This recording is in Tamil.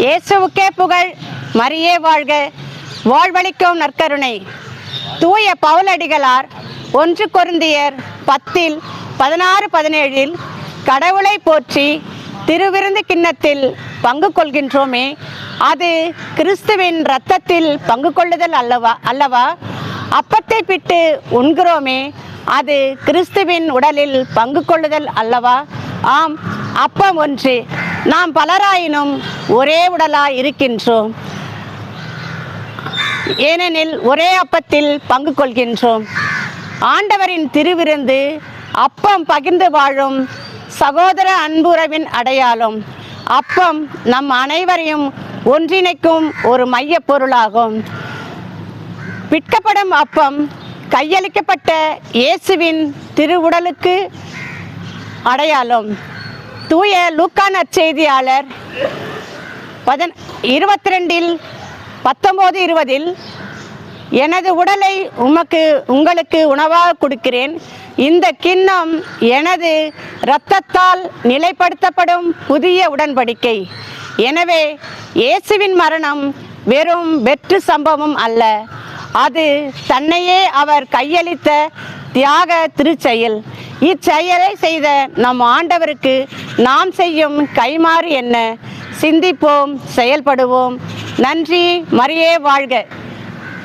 இயேசுவுக்கே புகழ், மரியே வாழ்க. வாழ்வளிக்கும் நற்கருணை. தூய பவுலடிகளார் 1 கொரிந்தியர் 10:16-17 கடவுளை போற்றி திருவிருந்து கிண்ணத்தில் பங்கு கொள்கின்றோமே, அது கிறிஸ்துவின் இரத்தத்தில் பங்கு கொள்ளுதல் அல்லவா? அப்பத்தை பிட்டு உண்கிறோமே, அது கிறிஸ்துவின் உடலில் பங்கு கொள்ளுதல் அல்லவா? ஆம், அப்பம் ஒன்று, நாம் பலராயினும் ஒரே உடலாய் இருக்கின்றோம். ஏனெனில் ஒரே அப்பத்தில் பங்கு கொள்கின்றோம். ஆண்டவரின் திருவிருந்து அப்பம் பகிர்ந்து வாழும் சகோதர அன்புறவின் அடையாளம். அப்பம் நம் அனைவரையும் ஒன்றிணைக்கும் ஒரு மைய பொருளாகும். பிற்கப்படும் அப்பம் கையளிக்கப்பட்ட இயேசுவின் திருவுடலுக்கு அடையாளம். தூய லூக்கா நற்செய்தியாளர் 22:19-20 எனது உடலை உங்களுக்கு உணவாக கொடுக்கிறேன். இந்த கிண்ணம் எனது இரத்தத்தால் நிலைப்படுத்தப்படும் புதிய உடன்படிக்கை. எனவே இயேசுவின் மரணம் வெறும் வெற்று சம்பவம் அல்ல, அது தன்னையே அவர் கையளித்த தியாக திருச்செயல். இச்செயலை செய்த நம் ஆண்டவருக்கு நாம் செய்யும் கைமாறு என்ன? சிந்திப்போம், செயல்படுவோம். நன்றி. மரியே வாழ்க.